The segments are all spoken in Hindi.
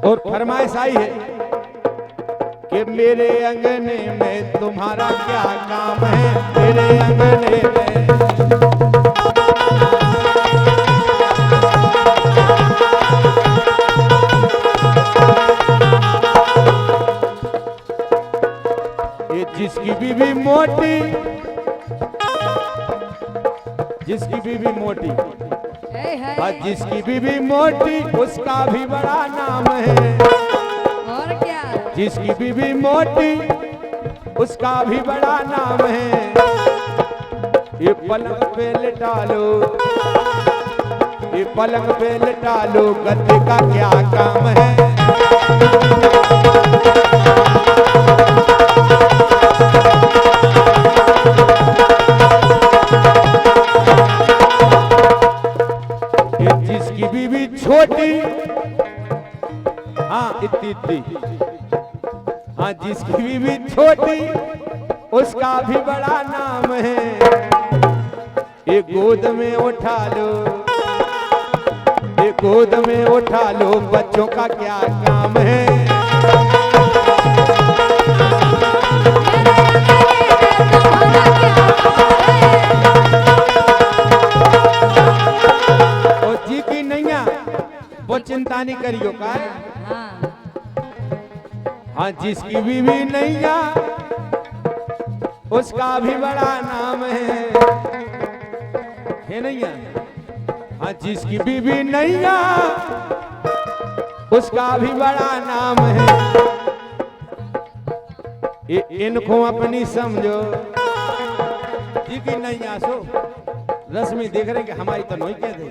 और फरमाइश आई है कि मेरे अंगने में तुम्हारा क्या काम है, मेरे अंगने में। ये जिसकी बीवी मोटी, जिसकी बीवी मोटी, जिसकी बीवी मोटी उसका भी बड़ा नाम है। और क्या? जिसकी बीवी मोटी उसका भी बड़ा नाम है। ये पलंग पे लिटा लो, ये पलंग पे लिटा लो, गद्दे का क्या काम है। जिसकी बीवी छोटी, हाँ इतनी, हाँ जिसकी बीवी छोटी उसका भी बड़ा नाम है। एक गोद में उठा लो, एक गोद में उठा लो, बच्चों का क्या काम है। वो चिंता नहीं करियो का। हाँ जिसकी बीवी नैया उसका भी बड़ा नाम है नैया। हाँ जिसकी बीवी नैया उसका भी बड़ा नाम है। इनको अपनी समझो जी की नैया सो रश्मि देख रहे कि हमारी तो नहीं कह दे।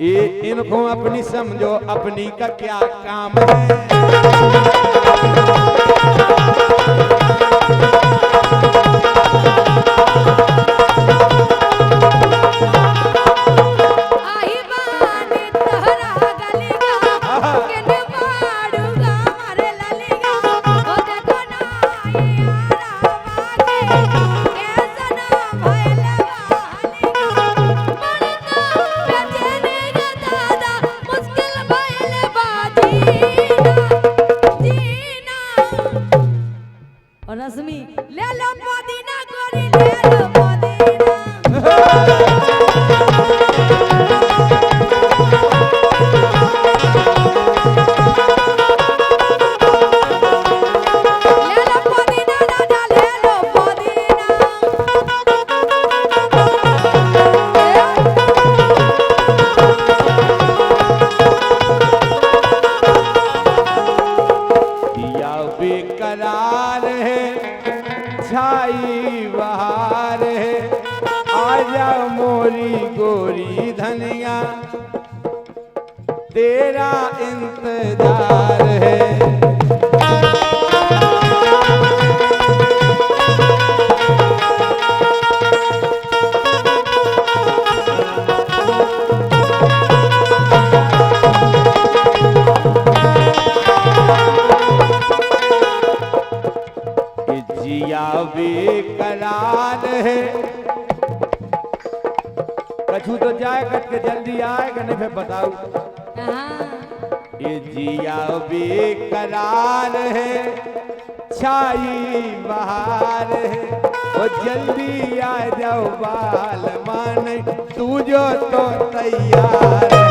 ये इनको अपनी समझो, अपनी का क्या काम है। रश्मि ले लो पुदीना गोरी, ले लो पुदीना। ले लो पुदीना दादा, ले लो पुदीना। दिया बेकरार है, छाई बहार है, आजा मोरी गोरी धनिया, तेरा इंतजार है। जिया बेकरार है, कछु तो जाए कट के जल्दी आएगा नहीं फिर बताऊ। ये जिया बेकरार है, छाई बहार है, वो जल्दी आ जाओ बाल मान, तू जो तो तैयार है।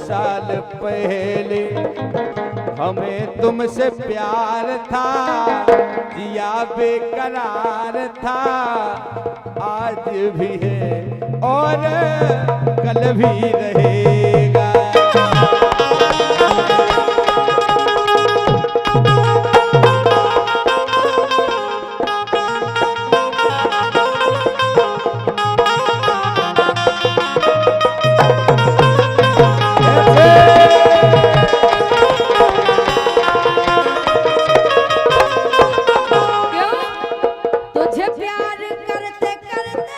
साल पहले हमें तुमसे प्यार था, जिया बेकरार था, आज भी है और कल भी रहेगा। तुझे प्यार करते करते,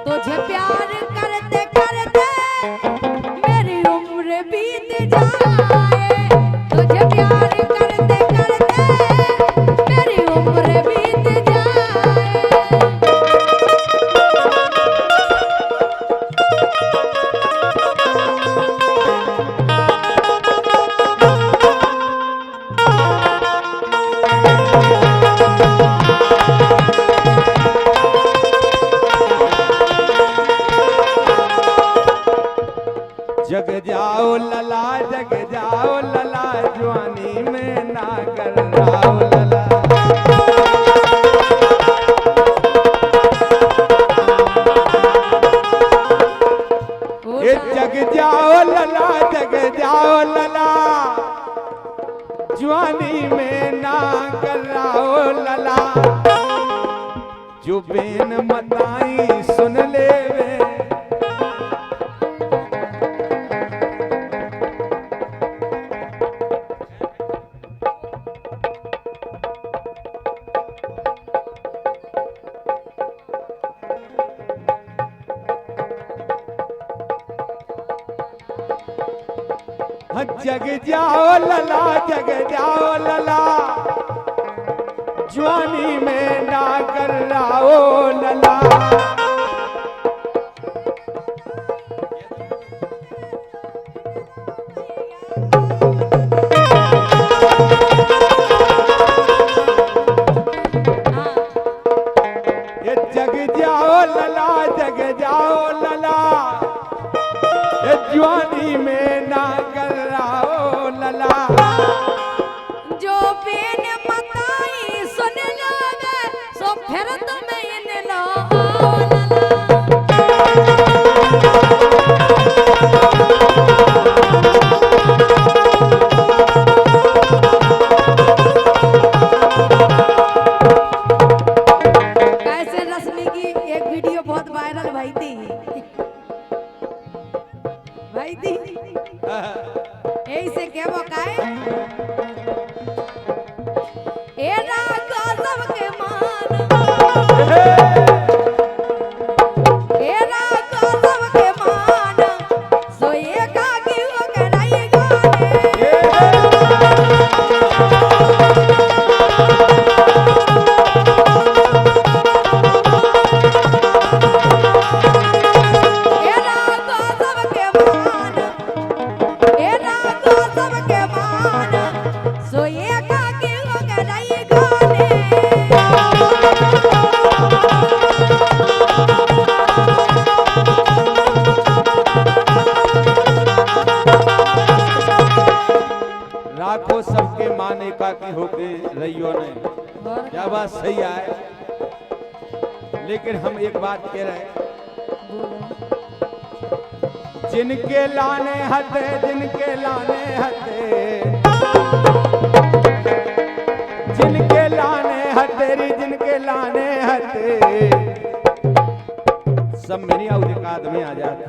तुझे प्यार करते करते मेरी उम्र बीत जाए, तुझे प्यार करते करते मेरी उम्र बीत जाए। जग जाओ लला, जग जाओ लला, जवानी में ना कर राओ लला। ये जग जाओ लला, जग जाओ लला, जवानी में ना कर राओ लला। जो बेन मताई सुन ले वे, जग जाओ लला, जग जाओ लला, जवानी में ना कर राओ लला। ये जग जाओ लला, जग जाओ लला, ये जवानी में ना कर राओ लला। जो बेन मताई सुन लोगे सो फिर तुम्हें इन लो कैसे रश्मि की एक वीडियो बहुत वायरल भाई थी, भाई थी यही से क्या बकाए ए रागा सबके मान, ए रागा सबके मान, सो ये कागी हो गई गाने। ए रागा सबके मान, ए रागा सबके मान, सो ये कागी हो गई गाने। राखो सबके माने का की होके रहियो नहीं, क्या बात सही है। लेकिन हम एक बात कह रहे हैं, जिनके लाने हते, जिनके लाने हते, जिनके लाने हतेरी, जिनके लाने हते, सब मेरी औकात में आ जाते।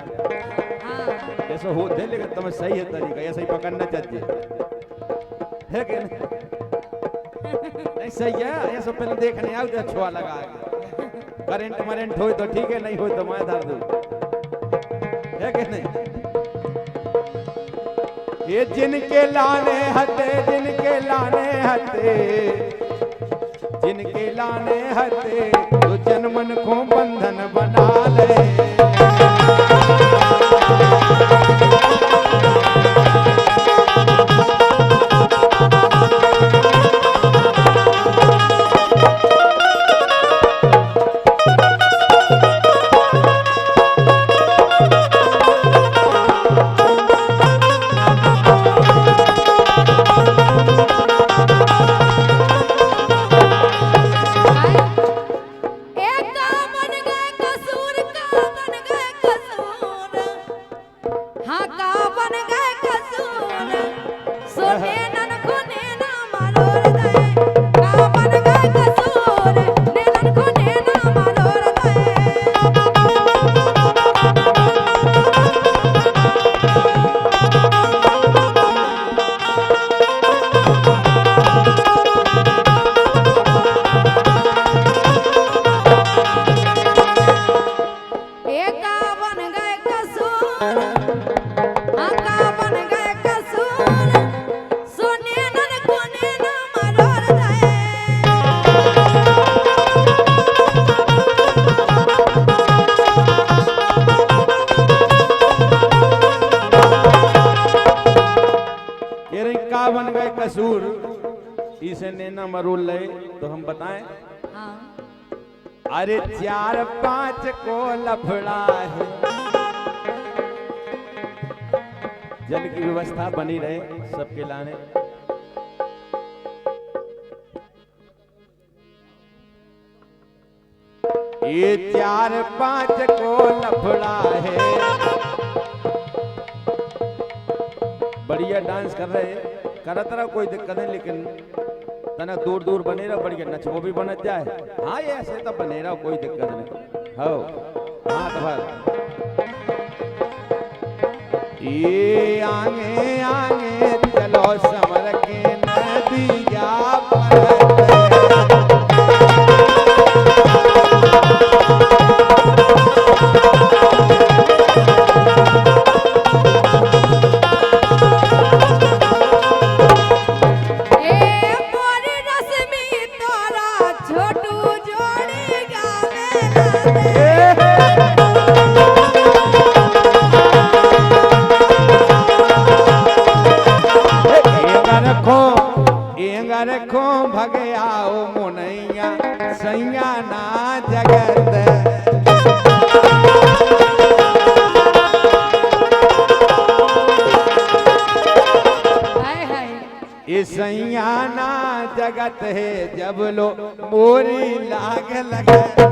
ऐसा होते लेकिन तुम्हें सही है तरीका, ऐसा ही पकड़ना चाहिए, है कि नहीं? सही है, ऐसा पहले देखने आओ तो छुआ लगा के करंट मरेंट हो तो ठीक है, नहीं हो तो मैं धर दूं, है कि नहीं? ये जिनके लाने हते, जिनके लाने हते, जिनके लाने हते, तो जनमन को बंधन बना ले। हाँ का बन गए कसूर सोने नन को नैना मरोड़ दे का बन गए कसूर नैनन को नैना मरोड़ दे बन गए कसूर इसे नैना मरोड़ ले तो हम बताएं। हाँ। अरे 4-5 को लफड़ा है, जल की व्यवस्था बनी रहे सबके लाने। ये 4-5 को लफड़ा है, बढ़िया डांस कर रहे हैं, करत रहा कोई दिक्कत नहीं, लेकिन तना दूर दूर बने रहो, बढ़िया नचबो भी बन जाए। हाँ ये ऐसे तो बने रहो, कोई दिक्कत नहीं हो। हाँ तो ये आगे आगे चलो समर के नदिया रखो भगे आओ मुनैया सैया ना जगत। ये सैया ना जगत है जब लो मोरी लाग लगत।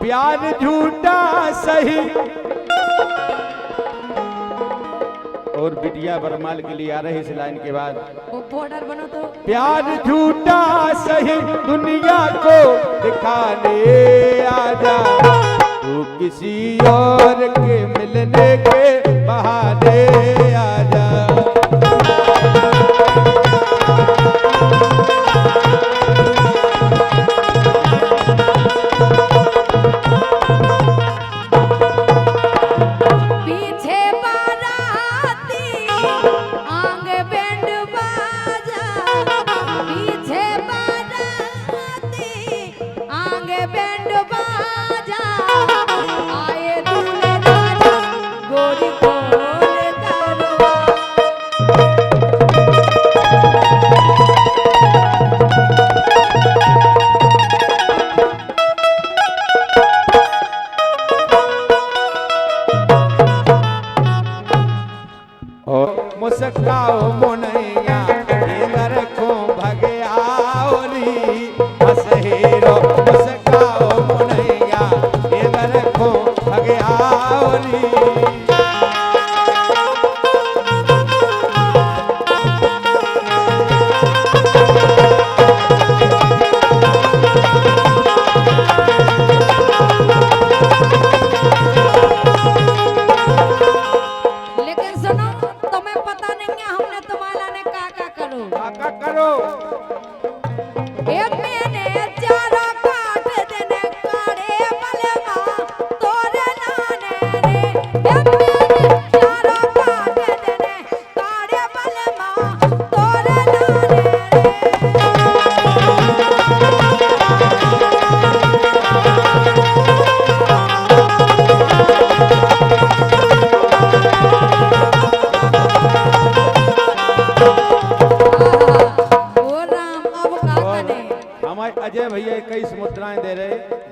प्यार झूठा सही और बिटिया बरमाल के लिए आ रहे इस लाइन के बाद वो बॉर्डर बनो तो प्यार झूठा सही दुनिया को दिखाने आजा, तू किसी और के मिलने के बहाने आजा।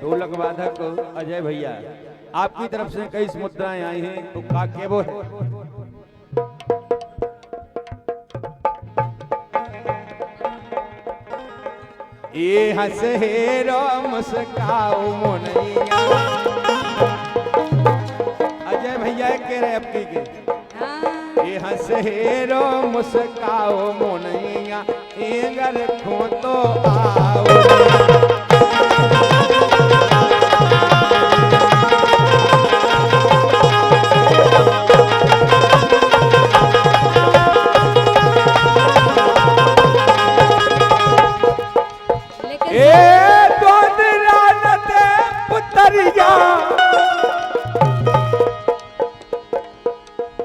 ढोलक वादक अजय भैया, आपकी तरफ से कई मुद्राएं आई हैं, तो काके वो है। ये हंस हेरो मुस्काओ मुनैया, अजय भैया कह रहे आपकी के हाँ। ये हंस हेरो मुस्काओ मुनैया, एगर खो तो आओ।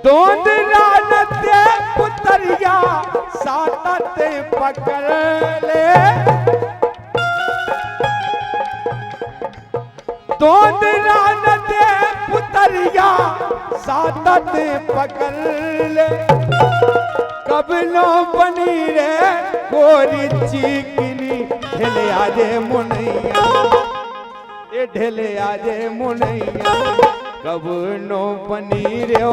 दोंद रानते पुतरिया सातते पकड़ ले, दोंद रानते पुतरिया सातते पकड़ ले, कबलो बनी रे गोरी चिकनी ढेले आजे मुनैया, ये ढेले आजे मुनैया, कब नो पनीर ओ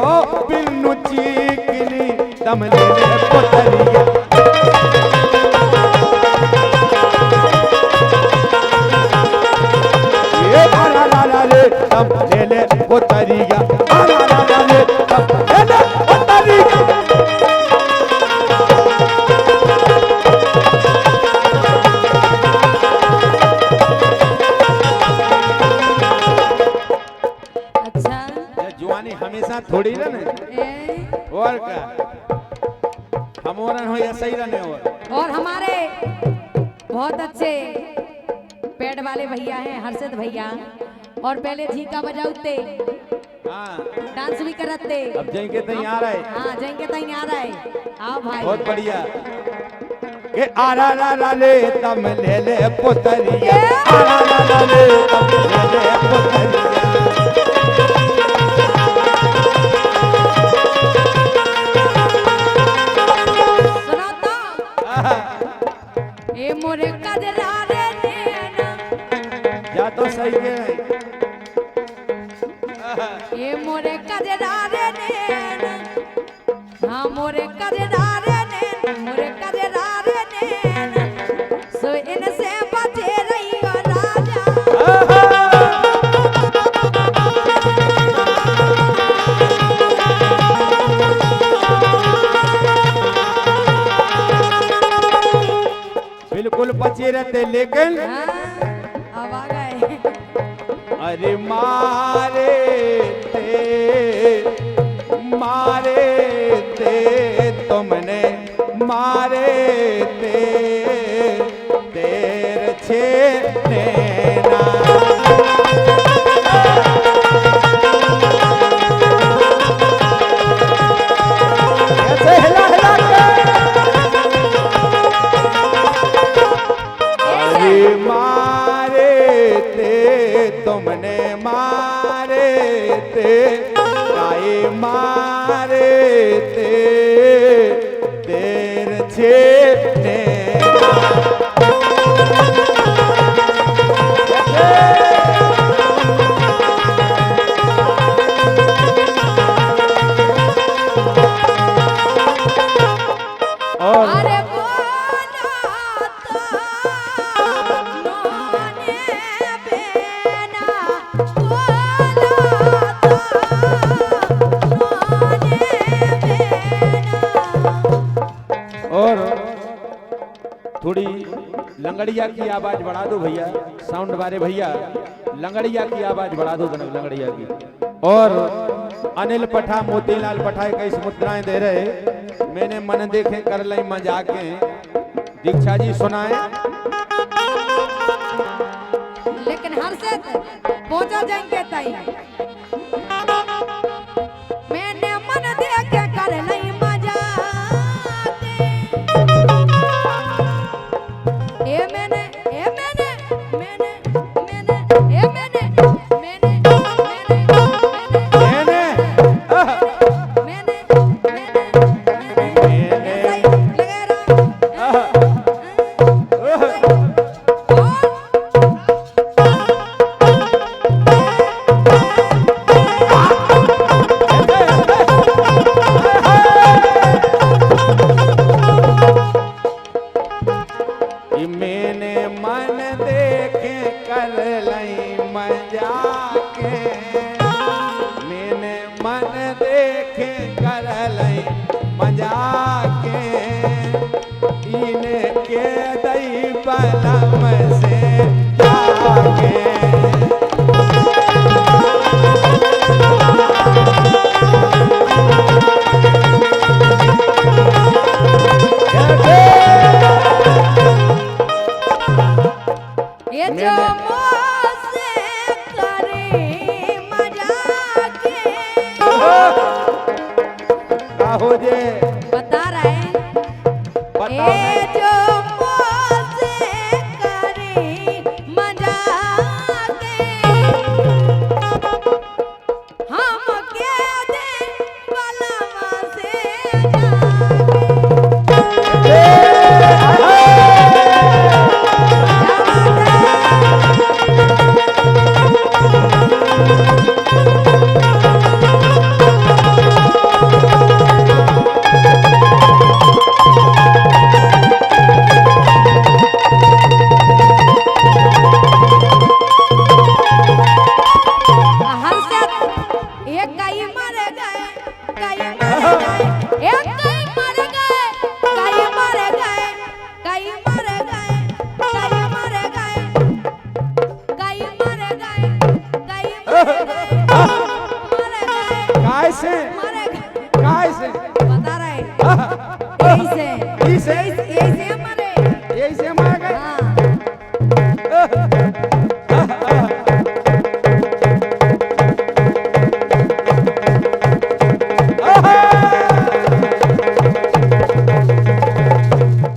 बिन्नु चीकनी तमले ले पुतरिया। ये आला ला ला ले तमले ले पुतरिया, आला ला ला ले तमले ले पुतरिया। हमेशा थोड़ी रहने और का हमोरन हो या सही रहने और हमारे बहुत अच्छे पेड़ वाले भैया हैं हर्षित भैया, और पहले झीका बजाते, हाँ डांस भी करते। अब जाएंगे तो यहाँ रहे, हाँ जाएंगे तो यहाँ रहे। आओ भाई बहुत बढ़िया। के आरा ला ला ले तम ले ले पुतरिया, आरा ला ला ले तम ले ले पुतरिया। ए मोरे कजरा रे नैना, या तो सही है। ए मोरे कजरा रे नैना, हाँ मोरे कजरा रे नैना, मोरे कजरा रे नैना, सो इनसे बचे रहियो राजा। बिल्कुल बचे रहते लेकिन अब आ गए। अरे मारे ते तुमने मारे ते तेर छे नैना। ऐसे हिला हिला के मारे ते तुमने मारे ते काए मारे ते तेर छे नैना। अरे बोला तो नोने बेना, बोला तो नोने बेना। और थोड़ी लंगड़िया की आवाज बढ़ा दो भैया, साउंड वाले भैया, लंगड़िया की आवाज बढ़ा दो लंगड़िया की। और अनिल पठा मोतीलाल पठा कई मुद्राएं दे रहे, मैंने मन देखे कर लई मजाके, दीक्षा जी सुनाए। लेकिन हर से पहुंचा जाएंगे तई, मैंने मन देखे कर लई मजाके। ए मैंने ए मैंने मैंने मैंने ए मैंने मैंने मैंने मैंने हो जे बता रहे हैं बताओ ए जो मुझसे करी मजाके हम के दे बलवा से काय से बता रहे यही से हमारे यही से मार गए हाँ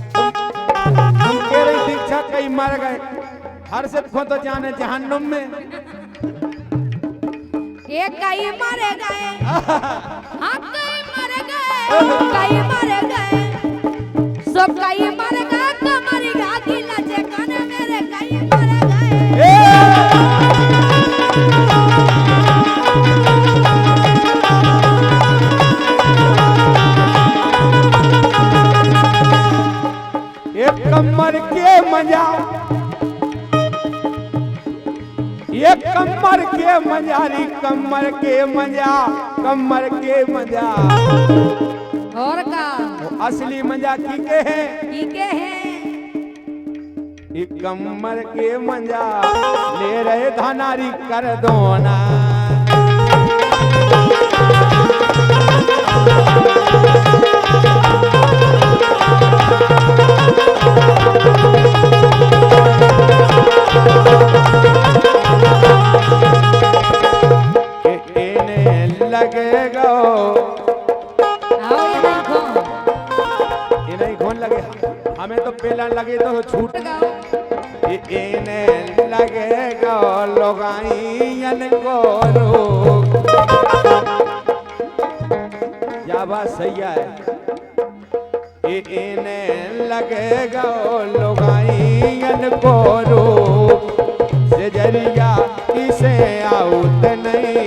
हम कह रही दीक्षा कई मर गए हर से को तो जाने जहन्नुम में एक कई मारे गए हाँ कई मारे गए कई मारे गए सब कई मारे गए कमरी गागी लजे काने मेरे कई मारे गए एक कमर के मजा ये कमर के मजारी कमर के मजा और का असली मजा की के है ये कमर के मजा ले रहे धनारी कर दो ना लगेगा ये नहीं खोन लगे हमें तो पहला लगे तो छूट इने लगेगा लोगाइन को रोक या बात सही है इने लगेगा लोगाइन को रोक से जरिया इसे आउट नहीं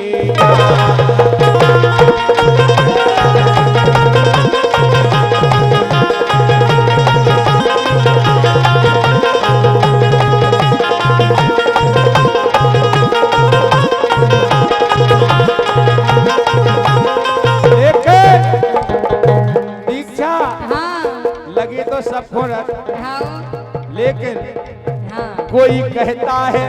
लगी तो सबको लेकिन कोई कहता है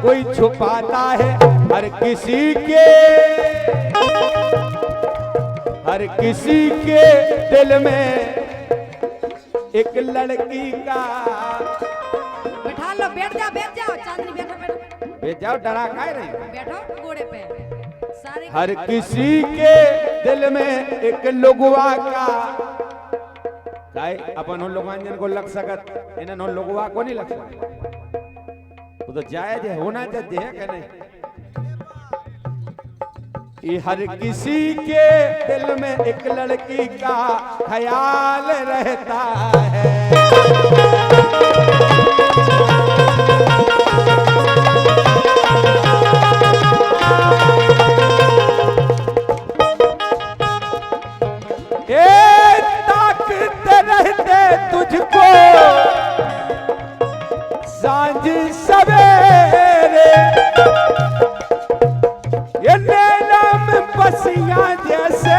कोई छुपाता है हर किसी के दिल में एक लड़की का बैठा लो बैठ जाओ चांदनी बैठ जाओ डरा काय रही बैठो घोड़े पे हर किसी के दिल में एक लोगवा का काय अपन लोगांजन को लग सकत इन्हें लोगवा को नहीं लग सकत वो तो जायज है होना चाहिए है कि नहीं ये हर किसी के दिल में एक लड़की का ख्याल रहता है तुझको सांझ सवेरे ये नैना में बसियां जैसे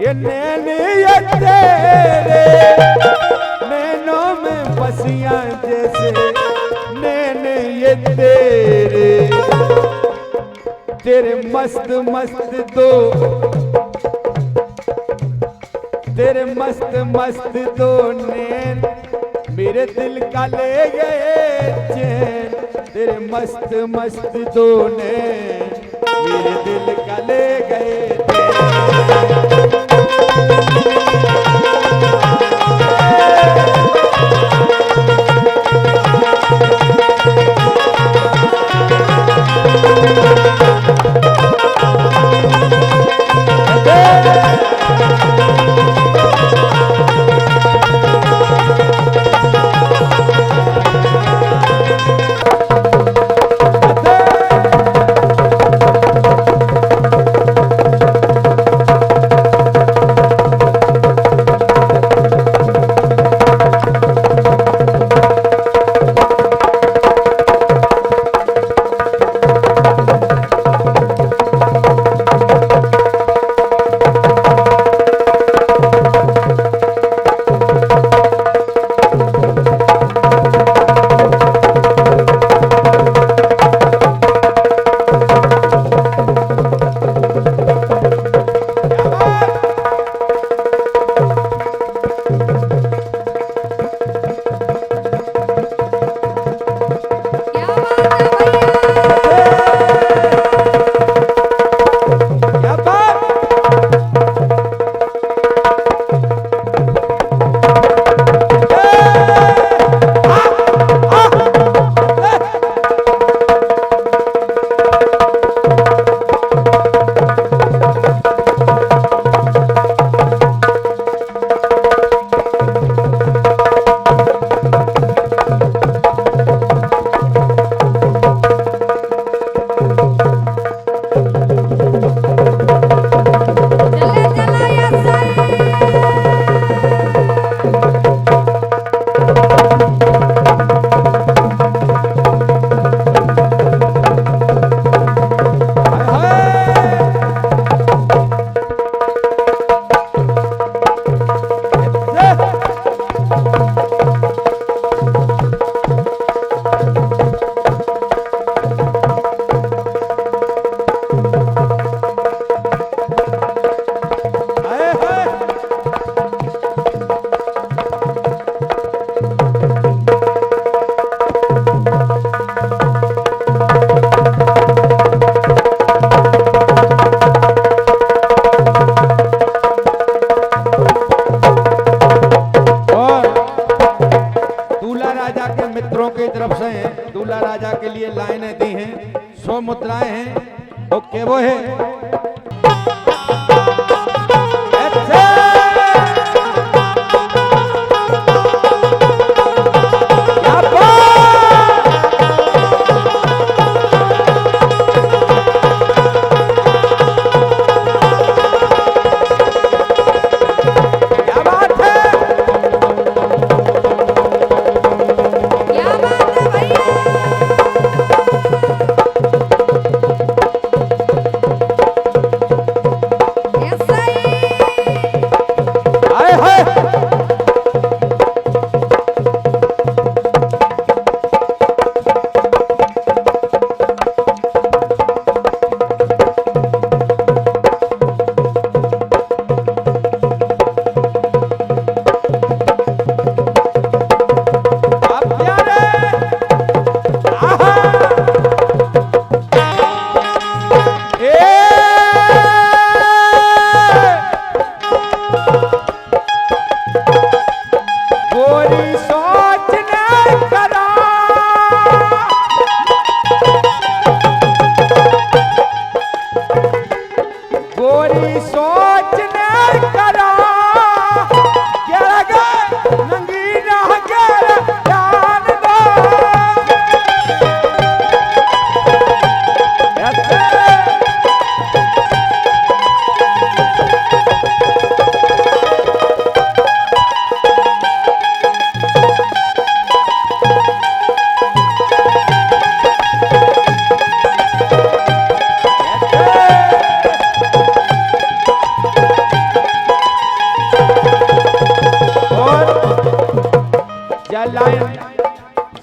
ये नैन ये तेरे नैनों में बसियां जैसे नैन ये तेरे मस्त मस्त दो तेरे मस्त मस्त दो नैन मेरे दिल का ले गए चैन तेरे मस्त मस्त दोने, मेरे दिल का ले गए चैन। दूल्हा राजा के लिए लाइनें दी हैं, 100 मुद्राएं हैं। ओके वो है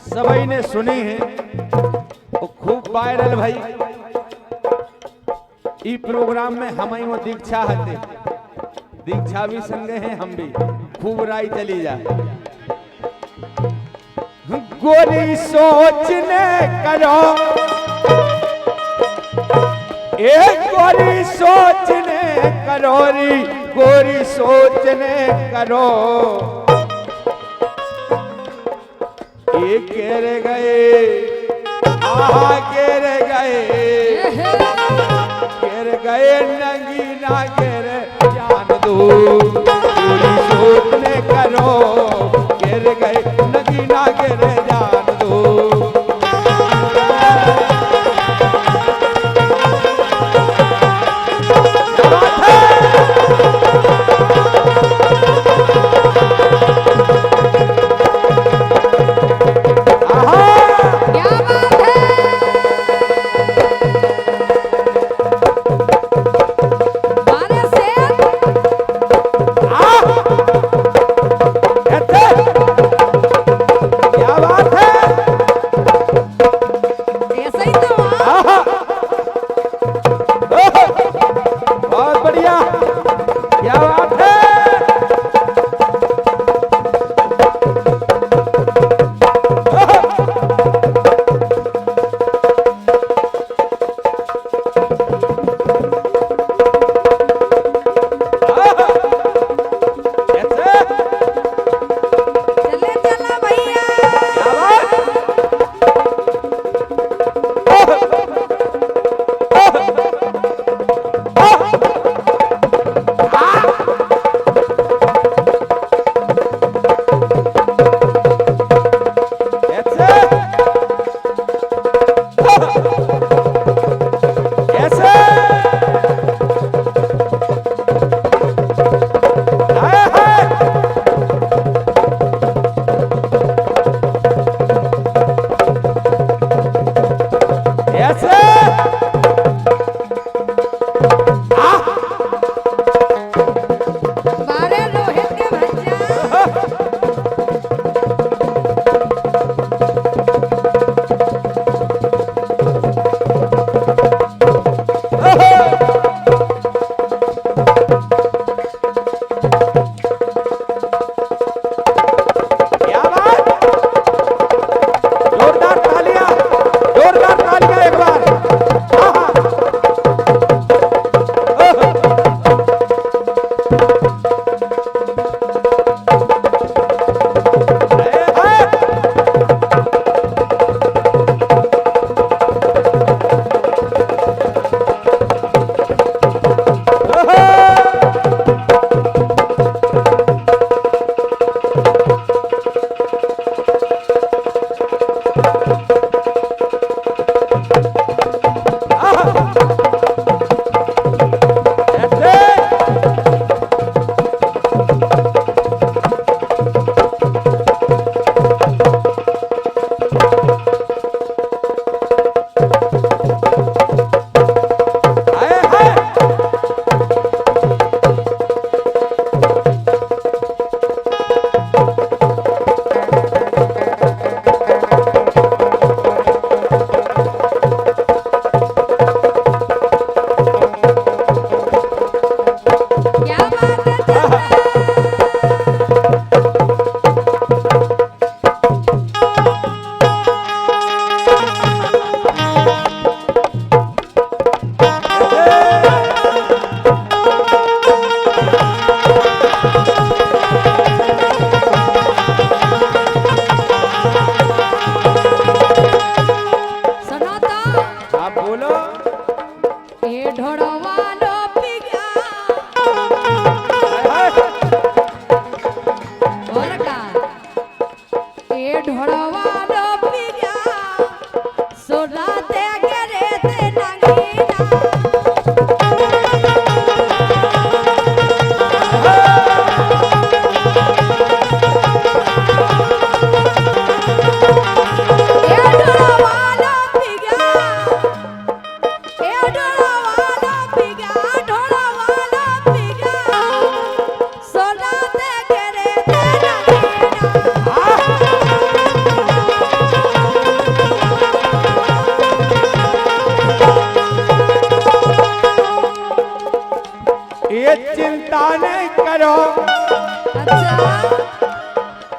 सबई ने सुनी है वो खूब वायरल भाई। ई प्रोग्राम में हम ही वो दीक्षा हते, दीक्षा भी संगे हैं, हम भी खूब राई चली जा। गोरी सोचने करो, एक गोरी सोचने करो री, गोरी सोचने करो। ये गिर गए, आहा गिर गए नंगी ना गिर जान दो, गोरी सोचने करो, गिर गए नंगी ना गिर जान दो। अच्छा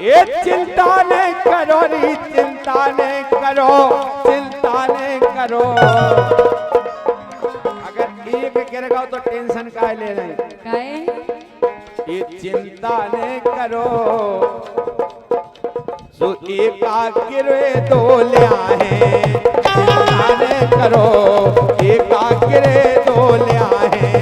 ये चिंता नहीं करो री चिंता चिंता ने करो, चिंता ने करो। अगर एक गिर गया तो टेंशन काहे ले रहे? काहे? ये चिंता ने करो, सो एकाग्र दो लिया है। चिंता ने करो, एकाग्र दो लिया है।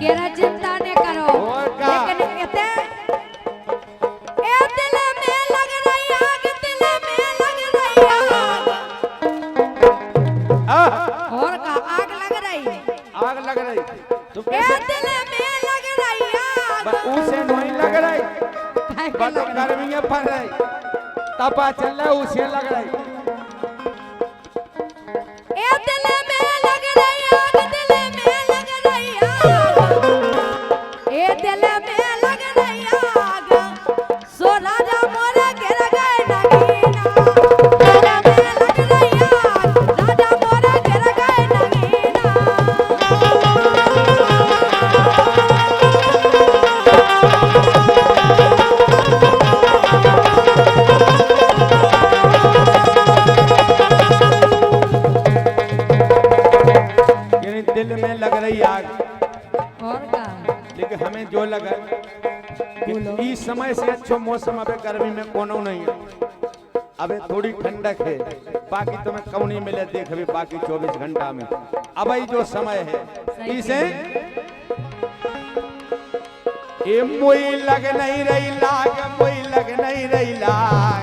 केरा चिंता ने करो, और का? लेकिन कहते ए दिल में लग रही आग, दिल में लग रही आग। और का आग लग रही, आग लग रही तो ए दिल में लग रही आग। उसे नहीं लग रही, काहे के बस लग रही? गर्मी में पड़ रही, तपा चल रहा उसे लग रही। ए दिल में लग रही आग, दिल में लग रही आग। ए दिल में लग रही आग, सो राजा मोरे गिर गए नगीना। दिल में लग रही आग, राजा मोरे गिर गए नगीना। यानी दिल में लग रही आग, और का? लेकिन हमें जो लगा कि इस समय से अच्छो मौसम अबे गर्मी में कोनो नहीं है, अबे थोड़ी ठंडक है। बाकी तुम्हें कौन नहीं मिले देख अभी बाकी 24 घंटा में। अब ही जो समय है इसे ये मुई लग नहीं रही लाग, मुई लग नहीं रही लाग।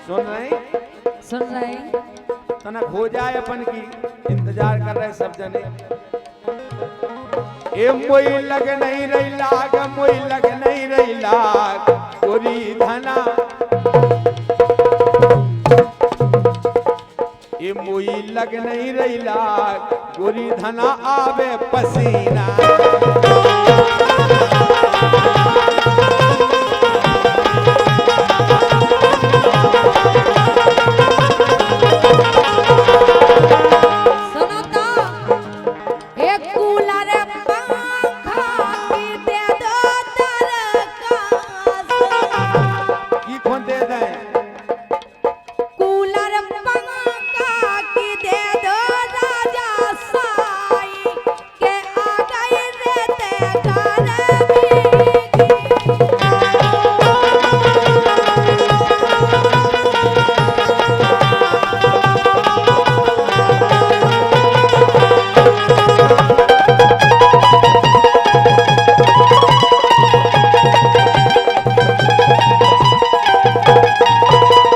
सुन रही? सुन रहे? तनक हो जाए अपन की, इंतजार कर रहे सब जने। ए मोई लग नहीं रही लाग, मोई लग नहीं रही लाग, गोरी धना। ए मोई लग नहीं रही लाग, गोरी धना आवे पसीना। सुनो तो, एक कूलर पंखा की दे दो दरखास्त। की कौन दे दें? कूलर पंखा की दे दो राजा साई, के आ गई रेते गर्मी।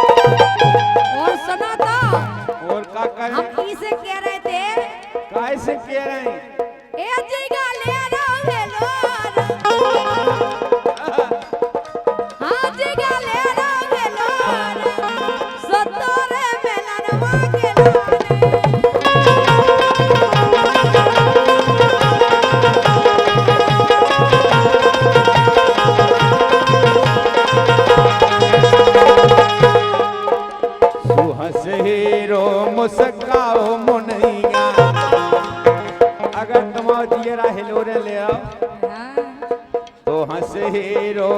और सुनो तो, और का करें? हम इसे कह रहे थे, कैसे कह रहे हैं? ए जगह ले रहोगे लोर। हाँ जगह ले रहोगे लोर, सो तोरे मिलनवा के लाने। सुहस हीरो मुस्काओ मुनैया। अगर तुम जियरा हिलोरे ले आओ हाँ। तो हंस हीरो